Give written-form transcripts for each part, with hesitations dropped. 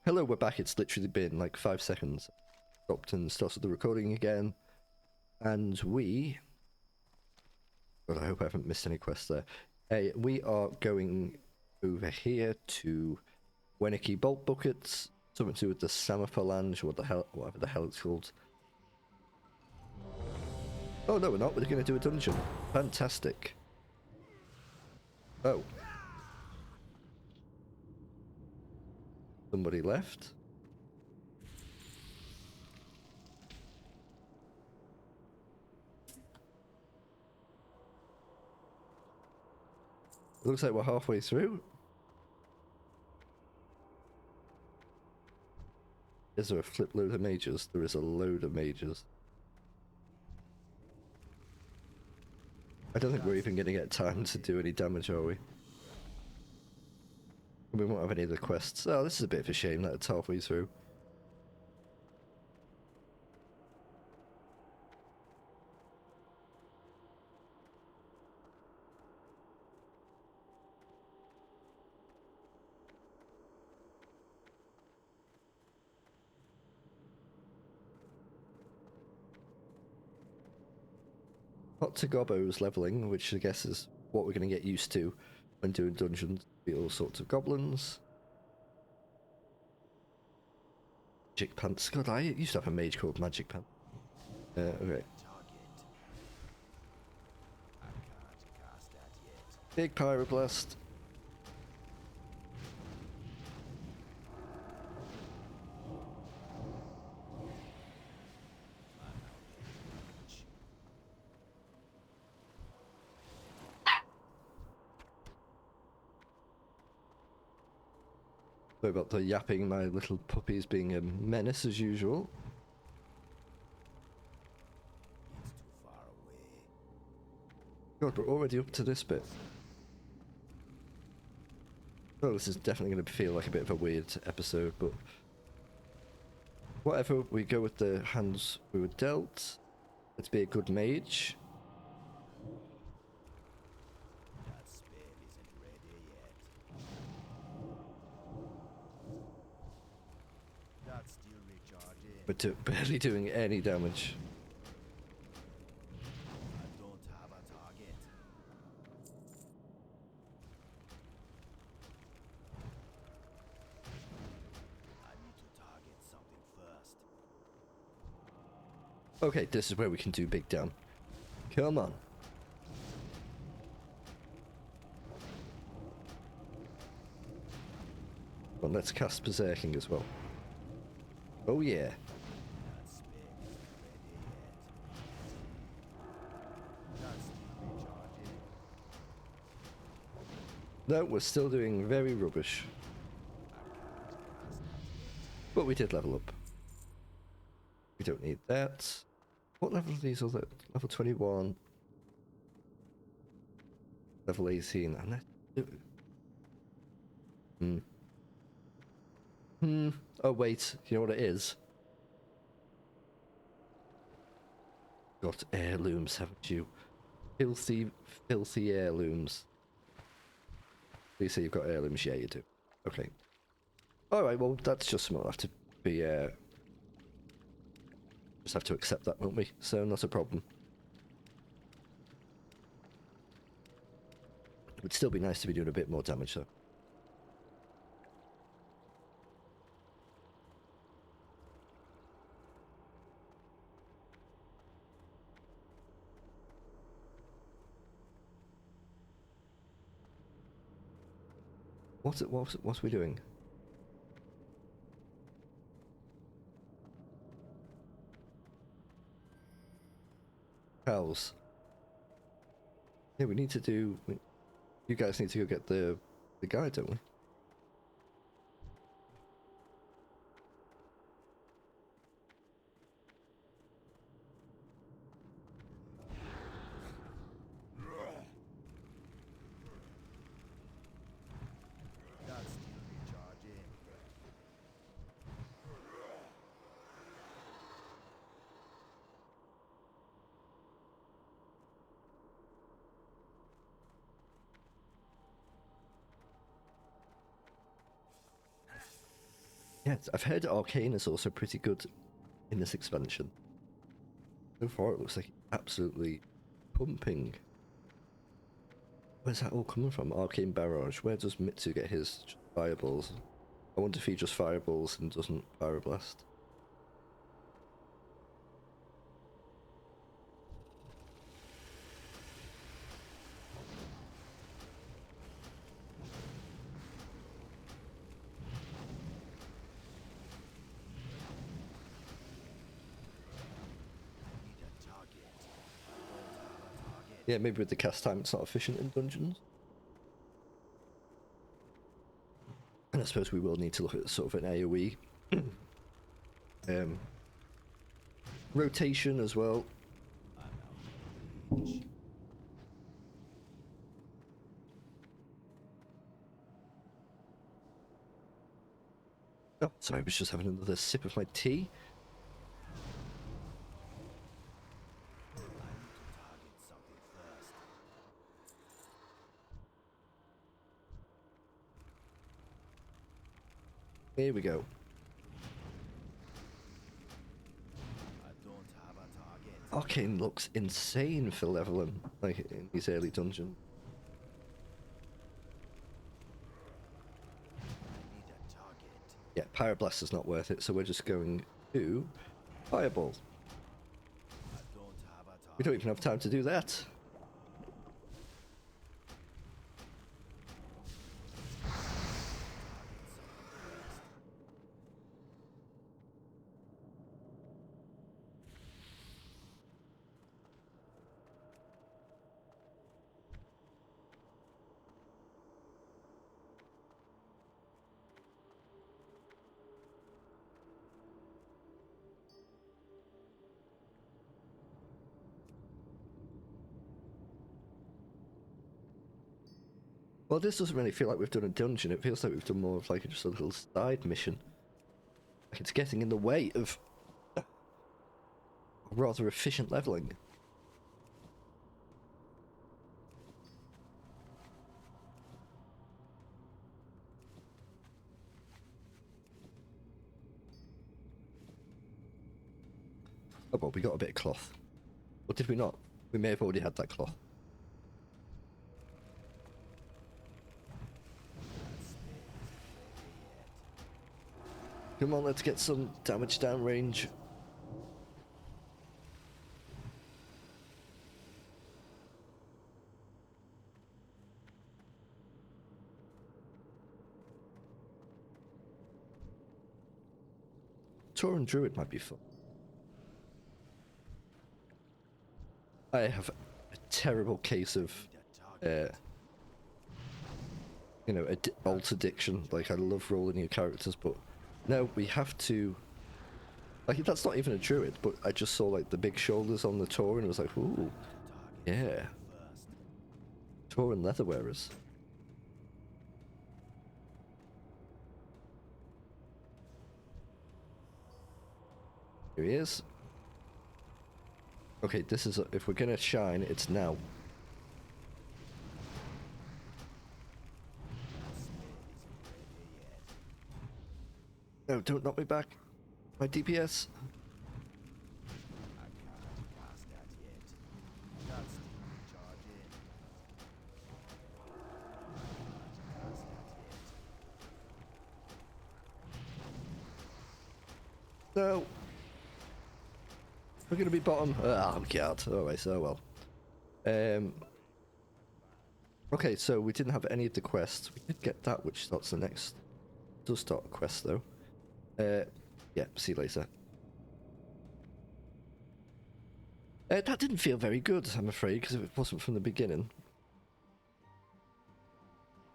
Hello, we're back. It's literally been like 5 seconds. Stopped and started the recording again. And we... God, I hope I haven't missed any quests there. We are going over here to Wenicky Bolt Buckets. Something to do with the Samaphalange, or whatever the hell it's called. Oh, no, we're not. We're going to do a dungeon. Fantastic. Oh. Somebody left. Looks like we're halfway through. Is there a flip load of mages? There is a load of mages. I don't think we're even going to get time to do any damage, are we? We won't have any of the quests. Oh, this is a bit of a shame that it's halfway through. Hot to Gobbo's leveling, which I guess is what we're going to get used to when doing dungeons. Be all sorts of goblins. Magic Pants. God, I used to have a mage called Magic Pants. Okay. Big Pyroblast. Sorry about the yapping, my little puppy's being a menace as usual. It's too far away. God, we're already up to this bit. Oh, this is definitely going to feel like a bit of a weird episode, but... whatever, we go with the hands we were dealt. Let's be a good mage. That spell isn't ready yet. That's still recharging. But barely doing any damage. I don't have a target. I need to target something first. Okay, this is where we can do big damn. Come on. Well, let's cast Berserking as well. Oh yeah. That spell isn't ready yet. That's still recharging. No, we're still doing very rubbish. But we did level up. We don't need that. What level are these other? Level 21. Level 18. And that... Oh wait, you know what it is? Got heirlooms, haven't you? Filthy, filthy heirlooms. You say you've got heirlooms? Yeah, you do. Okay. Alright, well, that's just something we'll have to be, just have to accept that, won't we? So, not a problem. It would still be nice to be doing a bit more damage, though. What are we doing? Cows. Yeah, we need to do... You guys need to go get the guy, don't we? That's still recharging. Yeah, I've heard Arcane is also pretty good in this expansion. So far, it looks like it's absolutely pumping. Where's that all coming from? Arcane Barrage. Where does Mitsu get his fireballs? I wonder if he just fireballs and doesn't Pyroblast. Need a target. Don't have a target. Yeah, maybe with the cast time it's not efficient in dungeons. And I suppose we will need to look at sort of an AoE rotation as well. I'm out of reach. Oh, sorry, I was just having another sip of my tea. I need to target something first. Here we go. I don't have a target. Arcane looks insane for leveling, like in these early dungeons. I need a target. Yeah, Pyroblast is not worth it, so we're just going to Fireball. I don't have a target. We don't even have time to do that. Well, this doesn't really feel like we've done a dungeon. It feels like we've done more of like just a little side mission. Like it's getting in the way of rather efficient leveling. Oh, well, we got a bit of cloth. Or did we not? We may have already had that cloth. Come on, let's get some damage down range. Tauren Druid might be fun. I have a terrible case of, you know, alt addiction. Like, I love rolling new characters, but no, we have to. Like, that's not even a druid, but I just saw like the big shoulders on the Tauren and was like, ooh, yeah, Tauren leather wearers. Here he is. Okay, this is if we're gonna shine, it's now. No, don't knock me back. My DPS. I can't cast that yet. That's charging. Cast that yet. No. We're gonna be bottom. Oh god. Alright, so well. Okay, so we didn't have any of the quests. We did get that, which starts the next. Does start a quest though. Yeah, see you later. That didn't feel very good, I'm afraid, because it wasn't from the beginning.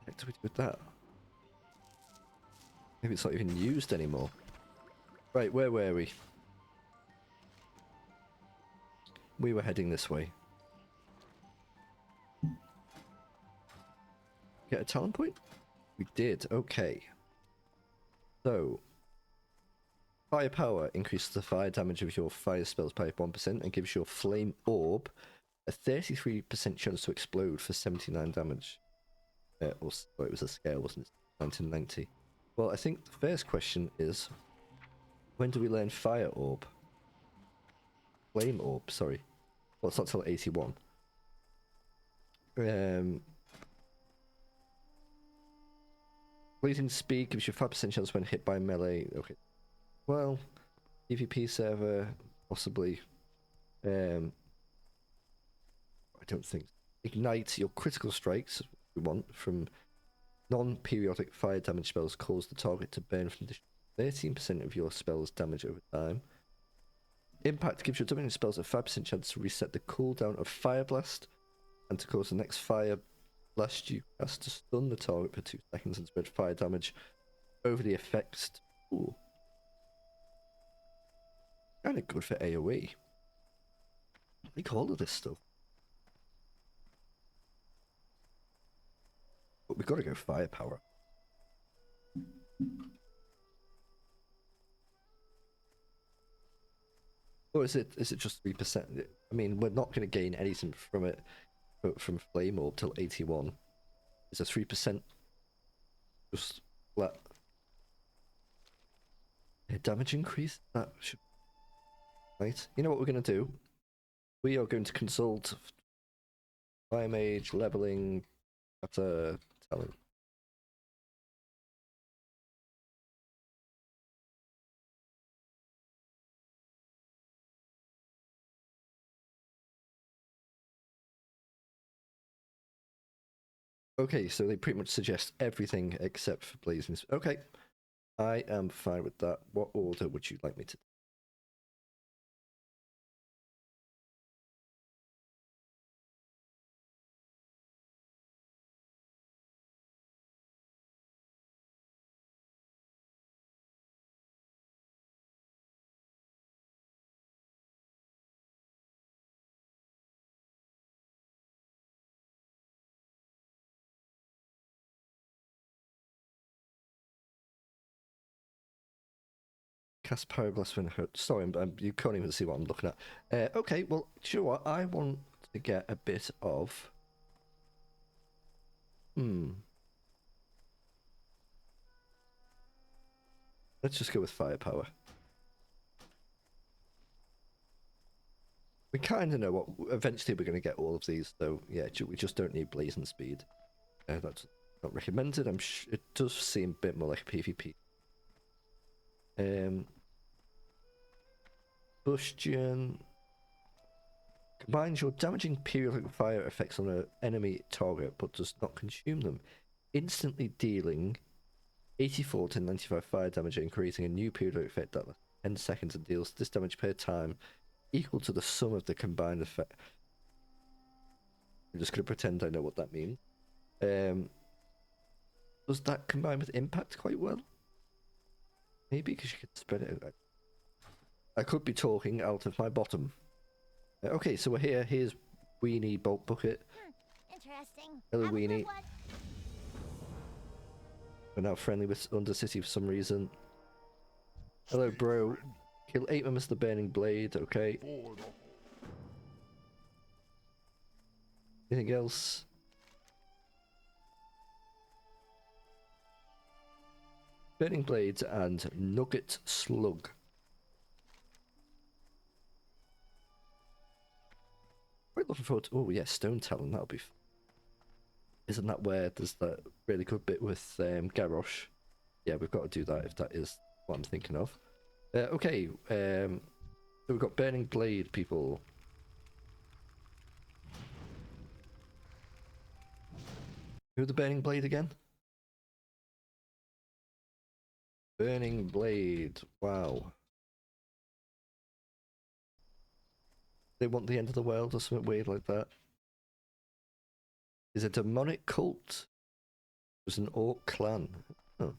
What do we do with that? Maybe it's not even used anymore. Right, where were we? We were heading this way. Get a talent point? We did, okay. So, firepower increases the fire damage of your fire spells by 1% and gives your flame orb a 33% chance to explode for 79 damage. Or it was a scale, wasn't it? 1990. Well, I think the first question is, when do we learn Fire Orb? Flame Orb, sorry. Well, it's not till 81. Blazing Speed gives you 5% chance when hit by melee. Okay. Well, PvP server, possibly. I don't think. Ignite your critical strikes, we want, from non-periodic fire damage spells cause the target to burn from 13% of your spell's damage over time. Impact gives your damaging spells a 5% chance to reset the cooldown of Fire Blast and to cause the next Fire Blast you cast to stun the target for 2 seconds and spread fire damage over the effects. Ooh. Kind of good for AoE. I like all of this stuff. But we've got to go firepower. Or is it just 3%? I mean, we're not going to gain anything from it, from Flame Orb till 81. Is a 3% just flat? A damage increase? That should be right. You know what we're going to do? We are going to consult Fire Mage, leveling, after talent. Okay, so they pretty much suggest everything except for Blazing. Okay, I am fine with that. What order would you like me to? Cast Pyroblast when hurt. Sorry, you can't even see what I'm looking at. Okay, well, do you know what? I want to get a bit of. Let's just go with firepower. We kind of know what. Eventually, we're going to get all of these, though. Yeah, we just don't need blazing speed. That's not recommended. It does seem a bit more like a PvP. Bustion combines your damaging periodic fire effects on an enemy target, but does not consume them, instantly dealing 84 to 95 fire damage and creating a new periodic effect that lasts 10 seconds and deals this damage per time equal to the sum of the combined effect. I'm just going to pretend I know what that means. Does that combine with impact quite well? Maybe because you could spread it out. I could be talking out of my bottom. Okay, so we're here. Here's Weenie Bolt Bucket. Interesting. Hello, Weenie. We're now friendly with Undercity for some reason. Hello, bro. Kill 8 members of the Burning Blade, okay. Anything else? Burning Blades and Nugget Slug. Quite looking forward to. Oh, yeah, Stone Talon, that'll be. Isn't that where there's that really good bit with Garrosh? Yeah, we've got to do that if that is what I'm thinking of. Okay, so we've got Burning Blade, people. Who the Burning Blade again? Burning Blade, wow. They want the end of the world or something weird like that. Is a demonic cult. It was an orc clan. Oh.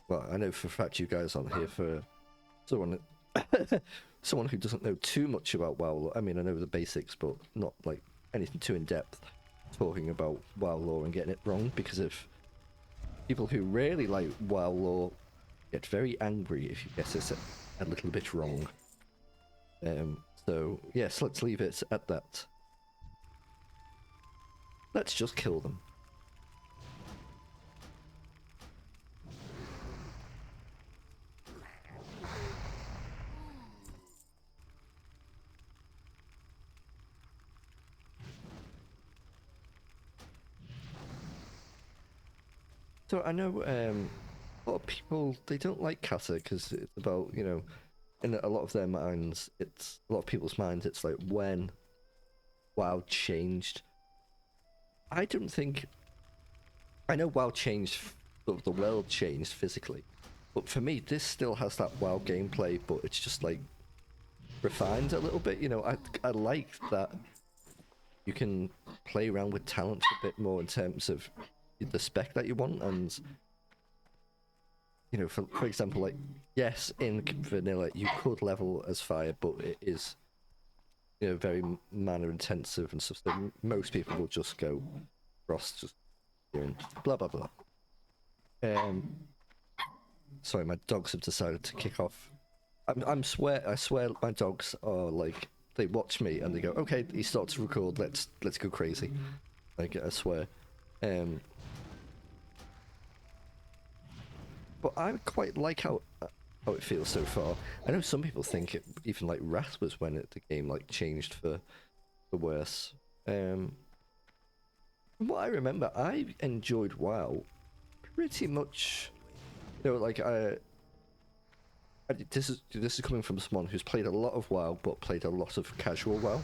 Well, I know for a fact you guys aren't here for someone someone who doesn't know too much about WoW. I mean, I know the basics, but not like anything too in depth. Talking about WoW lore and getting it wrong, because if people who really like WoW lore get very angry if you get it a little bit wrong. So yes, let's leave it at that. Let's just kill them. So I know a lot of people, they don't like Kata because it's about, you know, in a lot of their minds, it's a lot of people's minds, it's like when WoW changed. I don't think, I know WoW changed, the world changed physically, but for me, this still has that WoW gameplay, but it's just like refined a little bit. You know, I like that you can play around with talents a bit more in terms of the spec that you want, and you know, for example, like, yes, in vanilla you could level as fire, but it is, you know, very mana intensive and stuff, so most people will just go frost, just doing blah blah blah. Sorry, my dogs have decided to kick off. I swear my dogs are like, they watch me and they go, okay, he starts to record, let's go crazy. Like, I swear. But I quite like how it feels so far. I know some people think it, even like Wrath was when the game like changed for the worse. From what I remember, I enjoyed WoW pretty much. You know, like this is coming from someone who's played a lot of WoW, but played a lot of casual WoW.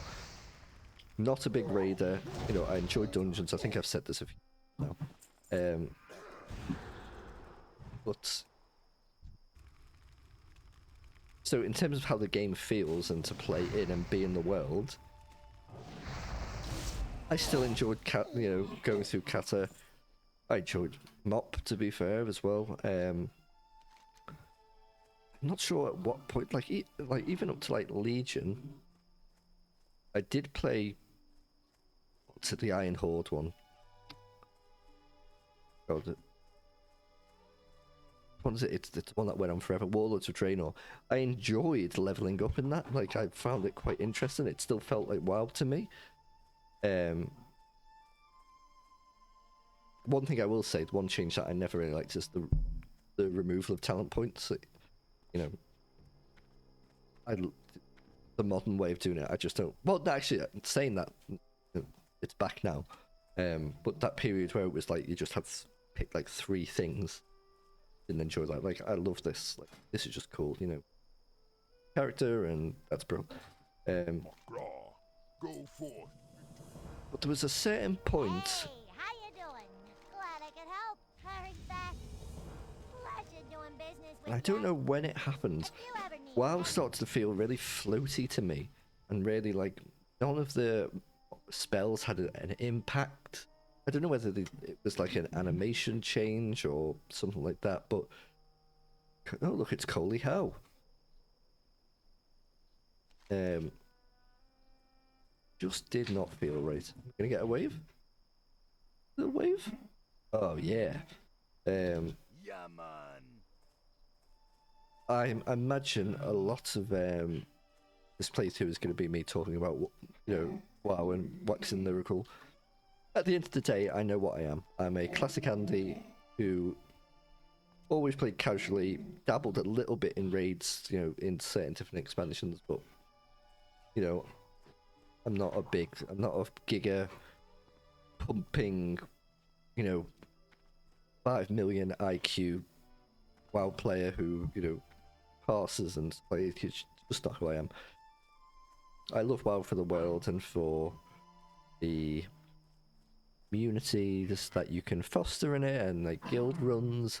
Not a big raider. You know, I enjoy dungeons. I think I've said this a few times now. But so in terms of how the game feels and to play in and be in the world, I still enjoyed going through Kata. I enjoyed Mop, to be fair, as well. I'm not sure at what point, like even up to like Legion, I did play to the Iron Horde one. God, what is it? It's the one that went on forever. Warlords of Draenor. I enjoyed leveling up in that. Like, I found it quite interesting. It still felt like WoW to me. One thing I will say, the one change that I never really liked is the removal of talent points. You know, the modern way of doing it, I just don't. Well, actually, saying that, it's back now. But that period where it was like you just had to pick like 3 things, didn't enjoy that. Like, I love this. Like, this is just cool, you know. Character, and that's bro. Go forth. But there was a certain point. Hey, how you doing? Glad I could help. Hurry back. Pleasure doing business with And I don't know when it happened. If you ever need WoW help. started to feel really floaty to me, and really like none of the spells had an impact. I don't know whether it was like an animation change or something like that, but oh look, it's Coley How. Just did not feel right. I'm gonna get a wave. A wave? Oh yeah. Yeah, man. I imagine a lot of this playthrough is going to be me talking about, you know, WoW and waxing lyrical. At the end of the day, I know what I am. I'm a classic Andy who always played casually, dabbled a little bit in raids, you know, in certain different expansions, but you know, I'm not a giga pumping, you know, 5 million IQ WoW player who, you know, passes and plays. It's just not who I am. I love WoW for the world and for the communities that you can foster in it, and like guild runs,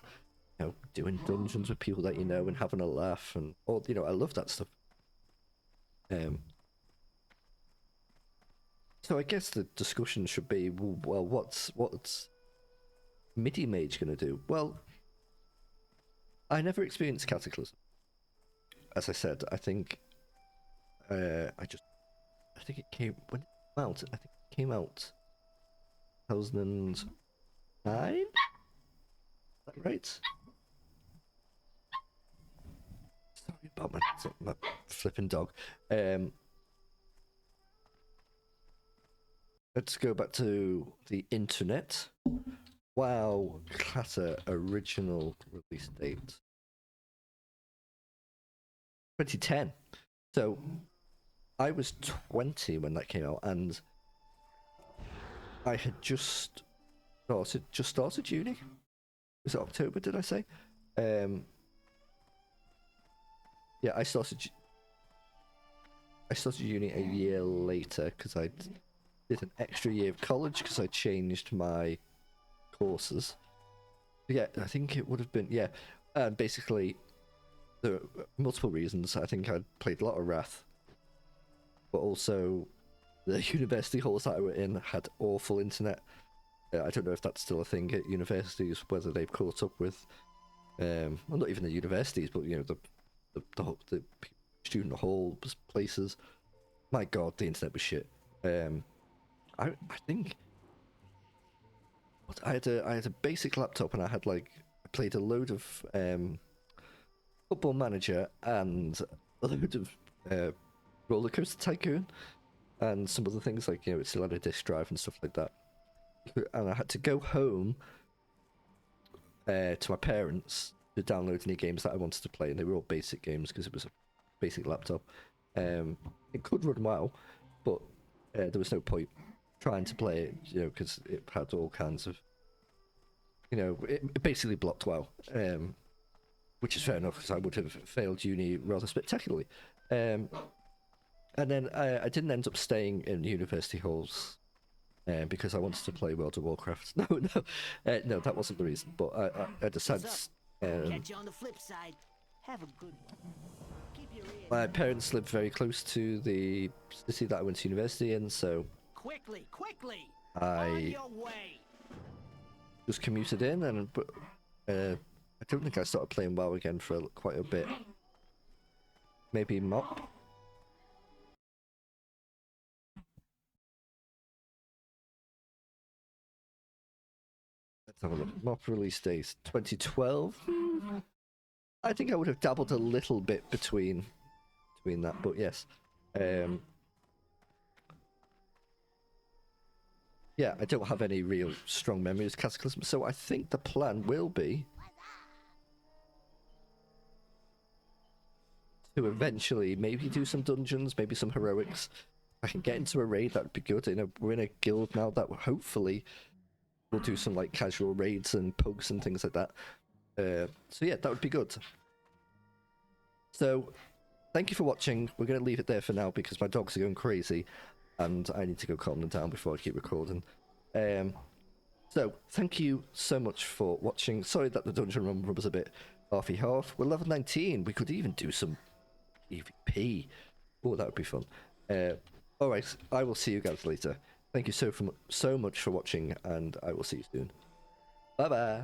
you know, doing dungeons with people that you know and having a laugh, and all, you know, I love that stuff. So I guess the discussion should be, well, what's MIDI Mage gonna do? Well, I never experienced Cataclysm. As I said, I think I think it came when it came out. I think it came out 2009. Is that right? Sorry about my flipping dog. Let's go back to the internet. WoW Clatter original release date 2010. So I was 20 when that came out, and I had just started uni. was it October? Did I say? Yeah, I started uni a year later because I did an extra year of college because I changed my courses. Yeah, I think it would have been, yeah. And basically, there are multiple reasons. I think I'd played a lot of Wrath, but also the university halls that I were in had awful internet. I don't know if that's still a thing at universities, whether they've caught up with, well, not even the universities, but you know, the student hall places. My God, the internet was shit. I think I had a basic laptop and I had like I played a load of Football Manager and a load of Roller Coaster Tycoon and some other things like it still had a disk drive and stuff like that. And I had to go home to my parents to download any games that I wanted to play, and they were all basic games because it was a basic laptop. It could run well, but there was no point trying to play it, because it had all kinds of, it basically blocked WoW, which is fair enough because I would have failed uni rather spectacularly. And then I didn't end up staying in university halls because I wanted to play World of Warcraft. No, that wasn't the reason. But I decided. Catch you on the flip side. Have a good one. Keep your ears. My parents lived very close to the city that I went to university in, so Quickly. On I your way. just commuted in, and I don't think I started playing WoW again for quite a bit. Maybe Mop. Let's have a look. Mop release date 2012. I think I would have dabbled a little bit between that, but yes. Yeah, I don't have any real strong memories of Cataclysm, so I think the plan will be to eventually maybe do some dungeons, maybe some heroics. If I can get into a raid, that would be good. We're in a guild now that hopefully will do some like casual raids and pugs and things like that. So yeah, that would be good. So thank you for watching. We're going to leave it there for now because my dogs are going crazy and I need to go calm them down before I keep recording. So thank you so much for watching. Sorry that the dungeon run was a bit half. We're level 19. We could even do some PvP. Oh, that would be fun. Alright, I will see you guys later. Thank you so much for watching, and I will see you soon. Bye bye.